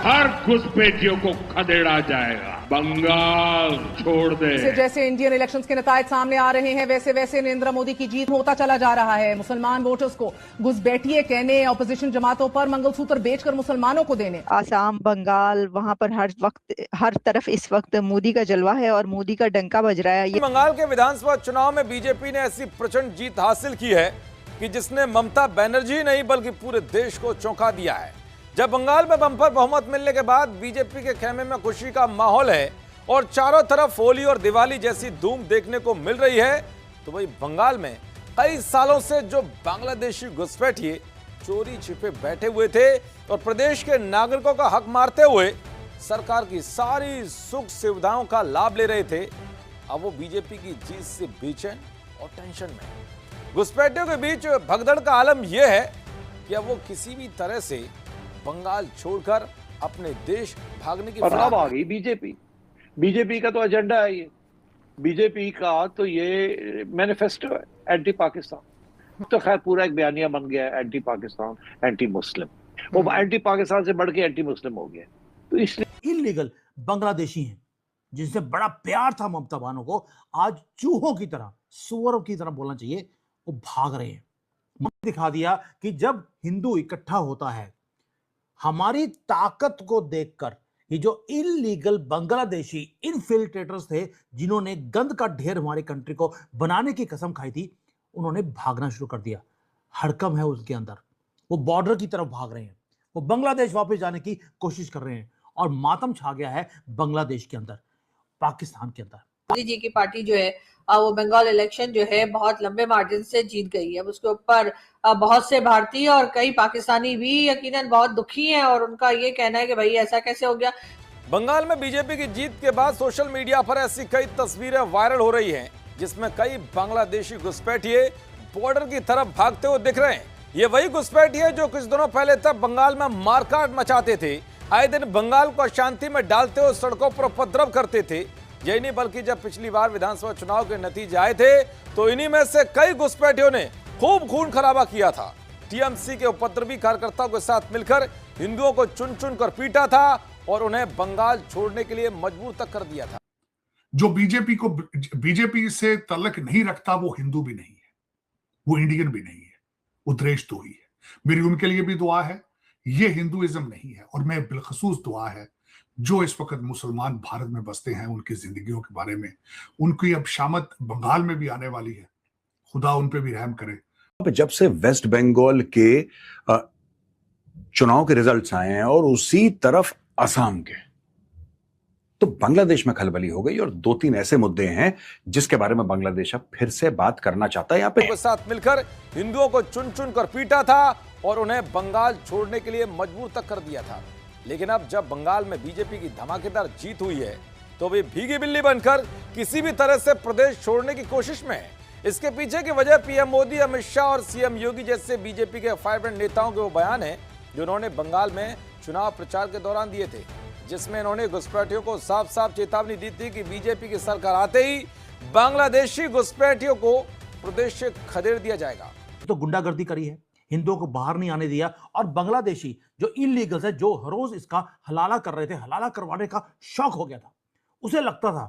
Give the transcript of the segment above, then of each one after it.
हर घुसपैठियों को खदेड़ा जाएगा। बंगाल छोड़ दे। जैसे इंडियन इलेक्शंस के नतीजे सामने आ रहे हैं, वैसे वैसे नरेंद्र मोदी की जीत होता चला जा रहा है। मुसलमान वोटर्स को घुसपैठिए कहने, ऑपोजिशन जमातों पर मंगलसूत्र बेचकर मुसलमानों को देने। आसाम, बंगाल, वहां पर हर तरफ इस वक्त मोदी का जलवा है और मोदी का डंका बज रहा है। बंगाल के विधानसभा चुनाव में बीजेपी ने ऐसी प्रचंड जीत हासिल की है कि जिसने ममता बनर्जी नहीं बल्कि पूरे देश को चौंका दिया है। जब बंगाल में बंपर बहुमत मिलने के बाद बीजेपी के खेमे में खुशी का माहौल है और चारों तरफ होली और दिवाली जैसी धूम देखने को मिल रही है, तो वही बंगाल में कई सालों से जो बांग्लादेशी घुसपैठिए चोरी छिपे बैठे हुए थे और प्रदेश के नागरिकों का हक मारते हुए सरकार की सारी सुख सुविधाओं का लाभ ले रहे थे, अब वो बीजेपी की जीत से बेचैन और टेंशन में। घुसपैठियों के बीच भगदड़ का आलम यह है कि अब वो किसी भी तरह से बंगाल छोड़कर अपने देश भागने की अब आ गई बीजेपी का तो एजेंडा है ये। बीजेपी का तो ये मैनिफेस्टो है एंटी पाकिस्तान। तो खैर पूरा एक बयानिया बन गया है एंटी पाकिस्तान, एंटी मुस्लिम। वो एंटी पाकिस्तान से बढ़ के एंटी मुस्लिम हो गया। तो इसलिए इलीगल बांग्लादेशी हैं जिनसे बड़ा प्यार था ममता बानो को, आज चूहों की तरह, सुअरों की तरह बोलना चाहिए, वो भाग रहे हैं। दिखा दिया कि जब हिंदू इकट्ठा होता है, हमारी ताकत को देखकर ये जो इलीगल बांग्लादेशी इनफिल्ट्रेटर्स थे जिन्होंने गंद का ढेर हमारी कंट्री को बनाने की कसम खाई थी, उन्होंने भागना शुरू कर दिया। हड़कंप है उसके अंदर, वो बॉर्डर की तरफ भाग रहे हैं, वो बांग्लादेश वापस जाने की कोशिश कर रहे हैं और मातम छा गया है बांग्लादेश के अंदर, पाकिस्तान के अंदर। मोदी जी की पार्टी जो है वो बंगाल इलेक्शन जो है बहुत लंबे मार्जिन से जीत गई है। उसके ऊपर बहुत से भारतीय और कई पाकिस्तानी भी यकीनन बहुत दुखी हैं और उनका ये कहना है कि भाई ऐसा कैसे हो गया। बंगाल में बीजेपी की जीत के बाद सोशल मीडिया पर ऐसी कई तस्वीरें वायरल हो रही हैं जिसमें कई बांग्लादेशी घुसपैठिए बॉर्डर की तरफ भागते हुए दिख रहे हैं। ये वही घुसपैठिए जो कुछ दिनों पहले तक बंगाल में मारकाट मचाते थे, आए दिन बंगाल को अशांति में डालते हुए सड़कों पर उपद्रव करते थे। यही नहीं बल्कि जब पिछली बार विधानसभा चुनाव के नतीजे आए थे तो इन्हीं में से कई घुसपैठियों ने खूब खून खराबा किया था। टीएमसी के उपद्रवी कार्यकर्ताओं के साथ मिलकर हिंदुओं को चुन चुन कर पीटा था और उन्हें बंगाल छोड़ने के लिए मजबूर तक कर दिया था। जो बीजेपी से तल्लक नहीं रखता वो हिंदू भी नहीं है, वो इंडियन भी नहीं है, वो देशद्रोही है। मेरी उनके लिए भी दुआ है। ये हिंदुइज्म नहीं है और मैं बिलखसूस दुआ है जो इस वक्त मुसलमान भारत में बसते हैं, उनकी जिंदगियों के बारे में। उनकी अब शामत बंगाल में भी आने वाली है, खुदा उन पे भी रहम करे। जब से वेस्ट बंगाल के चुनाव के रिजल्ट्स आए हैं और उसी तरफ असम के, तो बांग्लादेश में खलबली हो गई और 2-3 ऐसे मुद्दे हैं जिसके बारे में बांग्लादेश अब फिर से बात करना चाहता है। यहाँ पे साथ मिलकर हिंदुओं को चुन चुन कर पीटा था और उन्हें बंगाल छोड़ने के लिए मजबूर तक कर दिया था। लेकिन अब जब बंगाल में बीजेपी की धमाकेदार जीत हुई है तो वे भीगी बिल्ली बनकर किसी भी तरह से प्रदेश छोड़ने की कोशिश में है। इसके पीछे की वजह पीएम मोदी, अमित शाह और सीएम योगी जैसे बीजेपी के फाइब्रेंट नेताओं के वो बयान है जो उन्होंने बंगाल में चुनाव प्रचार के दौरान दिए थे, जिसमें इन्होंने घुसपैठियों को साफ साफ चेतावनी दी थी कि बीजेपी की सरकार आते ही बांग्लादेशी घुसपैठियों को प्रदेश से खदेड़ दिया जाएगा। तो गुंडागर्दी करी है, हिंदुओं को बाहर नहीं आने दिया और बांग्लादेशी जो इलीगल्स है, जो हर रोज इसका हलाला कर रहे थे, हलाला करवाने का शौक हो गया था। उसे लगता था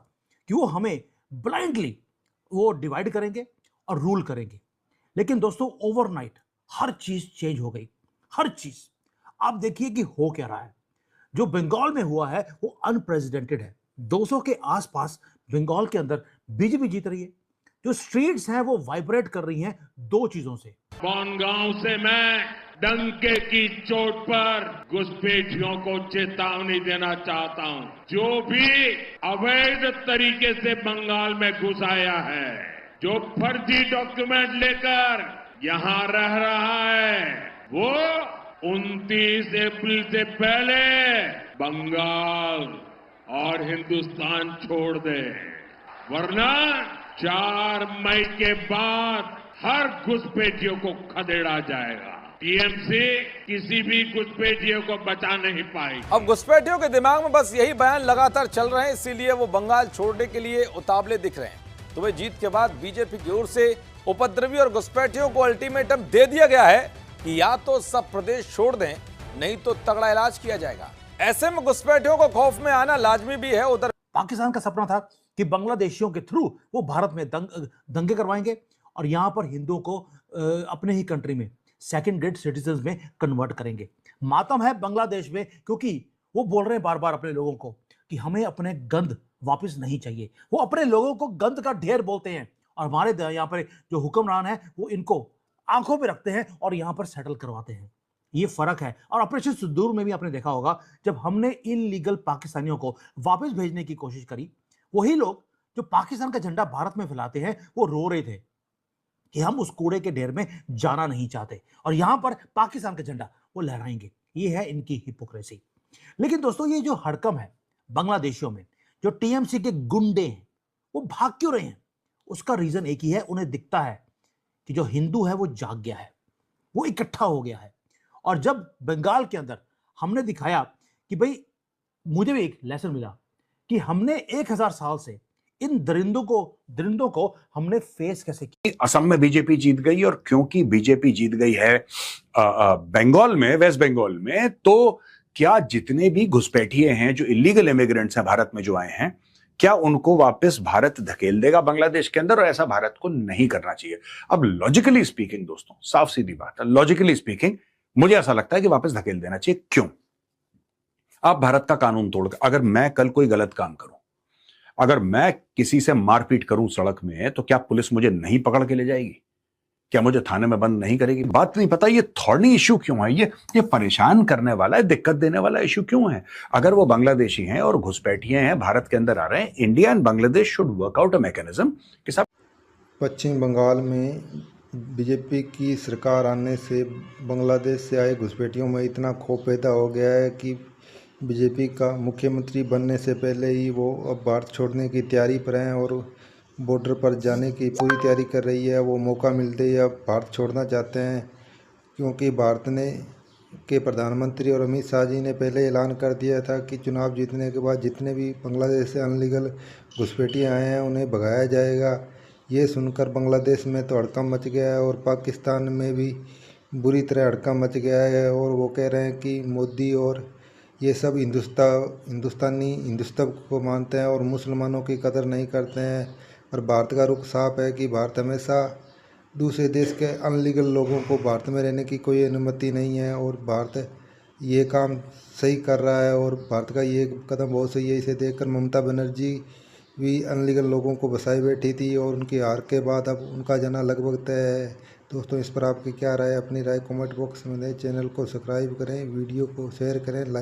कि वो हमें ब्लाइंडली वो डिवाइड करेंगे और रूल करेंगे। लेकिन दोस्तों ओवरनाइट हर चीज चेंज हो गई, हर चीज। आप देखिए कि हो क्या रहा है। जो बंगाल में हुआ है वो अनप्रेसिडेंटेड है। 200 के आसपास बंगाल के अंदर बीजेपी जीत रही है। जो स्ट्रीट्स हैं वो वाइब्रेट कर रही हैं 2 चीजों से। गांव से मैं डंके की चोट पर घुसपैठियों को चेतावनी देना चाहता हूं। जो भी अवैध तरीके से बंगाल में घुस आया है, जो फर्जी डॉक्यूमेंट लेकर यहां रह रहा है, वो 29 अप्रैल से पहले बंगाल और हिंदुस्तान छोड़ दे, वरना 4 मई के बाद हर घुसपैठियों को खदेड़ा जाएगा। टीएमसी किसी भी घुसपैठियों को बचा नहीं पाएगी। अब घुसपैठियों के दिमाग में बस यही बयान लगातार चल रहे हैं, इसीलिए वो बंगाल छोड़ने के लिए उतावले दिख रहे हैं। तो वे जीत के बाद बीजेपी की ओर से उपद्रवी और घुसपैठियों को अल्टीमेटम दे दिया गया है कि या तो सब प्रदेश छोड़ दें, नहीं तो तगड़ा इलाज किया जाएगा। ऐसे में घुसपैठियों को खौफ में आना लाजमी भी है। उधर पाकिस्तान का सपना था कि बांग्लादेशियों के थ्रू वो भारत में दंगे करवाएंगे और यहां पर हिंदुओं को अपने ही कंट्री में सेकंड ग्रेड सिटीजन में कन्वर्ट करेंगे। मातम है बांग्लादेश में, क्योंकि वो बोल रहे हैं बार बार अपने लोगों को कि हमें अपने गंद वापस नहीं चाहिए। वो अपने लोगों को गंद का ढेर बोलते हैं और हमारे यहाँ पर जो हुक्मरान है वो इनको आंखों पे रखते हैं और यहाँ पर सेटल करवाते हैं। ये फर्क है। और ऑपरेशन सिंदूर में भी आपने देखा होगा, जब हमने इलीगल पाकिस्तानियों को वापस भेजने की कोशिश करी, वही लोग जो पाकिस्तान का झंडा भारत में फैलाते हैं वो रो रहे थे कि हम उस कूड़े के ढेर में जाना नहीं चाहते और यहां पर पाकिस्तान का झंडा वो लहराएंगे। ये है इनकी हिपोक्रेसी। लेकिन दोस्तों, ये जो हड़कम है बांग्लादेशियों में, जो टीएमसी के गुंडे हैं वो भाग क्यों रहे हैं? उसका रीजन एक ही है, उन्हें दिखता है कि जो हिंदू है वो जाग गया है, वो इकट्ठा हो गया है। और जब बंगाल के अंदर हमने दिखाया कि भाई, मुझे भी एक लेसन मिला कि हमने 1000 साल से इन दरिंदों को हमने फेस कैसे किया। असम में बीजेपी जीत गई, और क्योंकि बीजेपी जीत गई है बंगाल में, वेस्ट बंगाल में, तो क्या जितने भी घुसपैठिए हैं, जो इलीगल इमिग्रेंट्स हैं भारत में जो आए हैं, क्या उनको वापस भारत धकेल देगा बांग्लादेश के अंदर? और ऐसा भारत को नहीं करना चाहिए। अब लॉजिकली स्पीकिंग दोस्तों, साफ सीधी बात है, लॉजिकली स्पीकिंग मुझे ऐसा लगता है कि वापस धकेल देना चाहिए। क्यों? आप भारत का कानून तोड़कर, अगर मैं कल कोई गलत काम करूं, अगर मैं किसी से मारपीट करूं सड़क में, तो क्या पुलिस मुझे नहीं पकड़ के ले जाएगी? क्या मुझे थाने में बंद नहीं करेगी? बात नहीं पता ये थॉर्नी इश्यू क्यों है, ये परेशान करने वाला है, दिक्कत देने वाला इश्यू क्यों है? अगर वो बांग्लादेशी हैं और घुसपैठिए हैं, भारत के अंदर आ रहे हैं, India and Bangladesh should work out a mechanism कि सब। पश्चिम बंगाल में बीजेपी की सरकार आने से बांग्लादेश से आए घुसपैठियों में इतना खौफ पैदा हो गया है कि बीजेपी का मुख्यमंत्री बनने से पहले ही वो अब भारत छोड़ने की तैयारी पर हैं और बॉर्डर पर जाने की पूरी तैयारी कर रही है। वो मौका मिलते ही अब भारत छोड़ना चाहते हैं, क्योंकि भारत के प्रधानमंत्री और अमित शाह जी ने पहले ऐलान कर दिया था कि चुनाव जीतने के बाद जितने भी बांग्लादेश से अनलीगल घुसपैठिए आए हैं उन्हें भगाया जाएगा। ये सुनकर बांग्लादेश में तो हड़कंप मच गया है और पाकिस्तान में भी बुरी तरह हड़कंप मच गया है। और वो कह रहे हैं कि मोदी और ये सब हिंदुस्तान को मानते हैं और मुसलमानों की कदर नहीं करते हैं। और भारत का रुख साफ है कि भारत हमेशा दूसरे देश के अनलीगल लोगों को भारत में रहने की कोई अनुमति नहीं है और भारत ये काम सही कर रहा है और भारत का ये कदम बहुत सही है। इसे देखकर ममता बनर्जी भी अनलीगल लोगों को बसाई बैठी थी और उनकी हार के बाद अब उनका जाना लगभग तय है। दोस्तों, इस पर आपकी क्या राय है? अपनी राय कमेंट बॉक्स में दें। चैनल को सब्सक्राइब करें, वीडियो को शेयर करें, लाइक